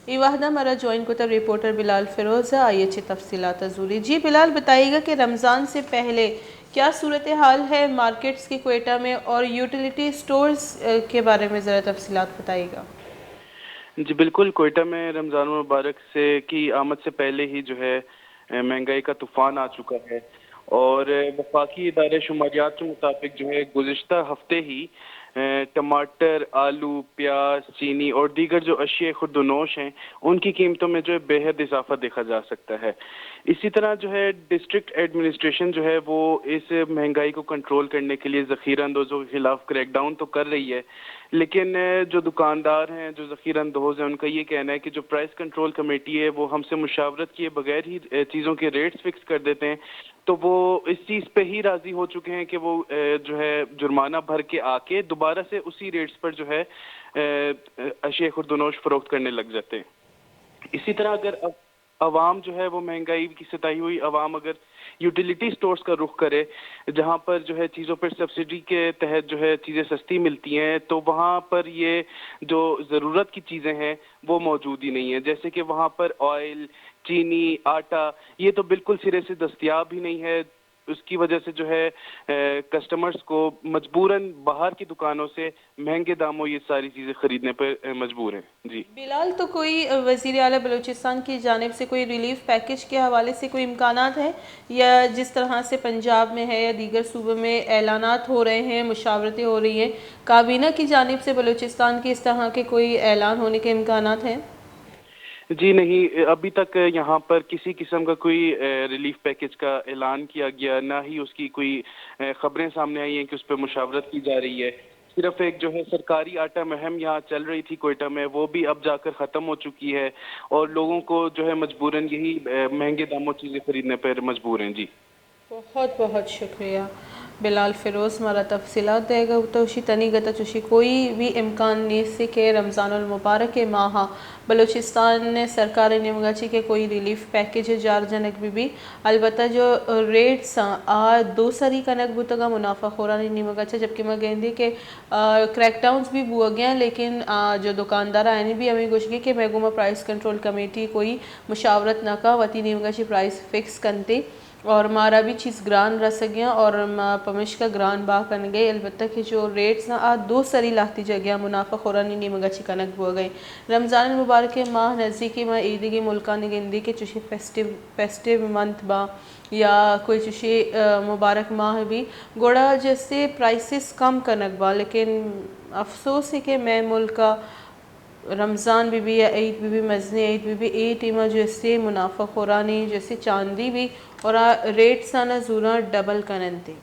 یہ واحدہ ہمارا جوائن کتب رپورٹر بلال فیروز ہے. آئیے اچھی تفصیلات ضروری. جی بلال بتائیے گا کہ رمضان سے پہلے کیا صورتحال ہے مارکیٹس کی کوئٹہ میں اور یوٹیلیٹی سٹورز کے بارے میں ذرا تفصیلات بتائیے گا. جی بالکل، کوئٹہ میں رمضان المبارک کی آمد سے پہلے ہی جو ہے مہنگائی کا طوفان آ چکا ہے، اور وفاقی ادارے شماریات کے مطابق جو ہے گزشتہ ہفتے ہی ٹماٹر، آلو، پیاز، چینی اور دیگر جو اشیاء خوردونوش ہیں ان کی قیمتوں میں جو ہے بے حد اضافہ دیکھا جا سکتا ہے. اسی طرح جو ہے ڈسٹرکٹ ایڈمنسٹریشن جو ہے وہ اس مہنگائی کو کنٹرول کرنے کے لیے ذخیرہ اندوزوں کے خلاف کریک ڈاؤن تو کر رہی ہے، لیکن جو دکاندار ہیں، جو ذخیرہ اندوز ہیں، ان کا یہ کہنا ہے کہ جو پرائس کنٹرول کمیٹی ہے وہ ہم سے مشاورت کیے بغیر ہی چیزوں کے ریٹس فکس کر دیتے ہیں. تو وہ اس چیز پہ ہی راضی ہو چکے ہیں کہ وہ جو ہے جرمانہ بھر کے آ کے دوبارہ سے اسی ریٹس پر جو ہے اشیاء خوردونوش فروخت کرنے لگ جاتے ہیں. اسی طرح اگر عوام جو ہے وہ مہنگائی کی ستائی ہوئی عوام اگر یوٹیلیٹی سٹورز کا رخ کرے، جہاں پر جو ہے چیزوں پر سبسڈی کے تحت جو ہے چیزیں سستی ملتی ہیں، تو وہاں پر یہ جو ضرورت کی چیزیں ہیں وہ موجود ہی نہیں ہیں. جیسے کہ وہاں پر آئل، چینی، آٹا یہ تو بالکل سرے سے دستیاب ہی نہیں ہے. اس کی وجہ سے جو ہے کسٹمرز کو مجبوراً باہر کی دکانوں سے مہنگے داموں یہ ساری چیزیں خریدنے پر مجبور ہیں. جی بلال، تو کوئی وزیر اعلیٰ بلوچستان کی جانب سے کوئی ریلیف پیکج کے حوالے سے کوئی امکانات ہیں، یا جس طرح سے پنجاب میں ہے یا دیگر صوبوں میں اعلانات ہو رہے ہیں، مشاورتیں ہو رہی ہیں، کابینہ کی جانب سے بلوچستان کی اس طرح کے کوئی اعلان ہونے کے امکانات ہیں؟ جی نہیں، ابھی تک یہاں پر کسی قسم کا کوئی ریلیف پیکج کا اعلان کیا گیا، نہ ہی اس کی کوئی خبریں سامنے آئی ہیں کہ اس پہ مشاورت کی جا رہی ہے. صرف ایک جو ہے سرکاری آٹا مہم یہاں چل رہی تھی کوئٹہ میں، وہ بھی اب جا کر ختم ہو چکی ہے، اور لوگوں کو جو ہے مجبوراً یہی مہنگے داموں چیزیں خریدنے پر مجبور ہیں. جی بہت بہت شکریہ بلال فیروز. ہمارا تفصیلات دے گا تو اسی تنی گتا چوشی کوئی بھی امکان نہیں سے کہ رمضان المبارک کے ماہ بلوچستان نے سرکار نیمگاچی کے کوئی ریلیف پیکج جار جنک بھی البتہ جو ریٹس دو سری کنک بوتگا منافع خورانی نیمگاچا، جبکہ میں گیندی کہ کریک ڈاؤنز بھی بو گیا، لیکن جو دکاندار آئینی بھی ہمیں گوش گئی کہ محکمہ پرائس کنٹرول کمیٹی کوئی مشاورت نہ کا وطی نیمگاچی پرائس فکس کنتے اور مارا بھی چیز گران رس گیا اور پمش کا گران با کن گئے. البتہ کہ جو ریٹس نہ دو سری لاتی جگہ منافع خورانی نیمگا چی کنک بو گئے. رمضان المبارک کے ماہ نزدیکی میں عیدی کی ملکانی گندی کے چوشی فیسٹیو منتھ با یا کوئی چوشی مبارک ماہ بھی گوڑا جیسے پرائسز کم کنک با، لیکن افسوس ہے کہ میں ملکہ رمضان بھی یا عید بھی مزنی عید بھی ایٹ ایمہ جیسے منافع خورانی جیسے چاندی بھی اور ریٹس آنا زورا ڈبل کنن تھے.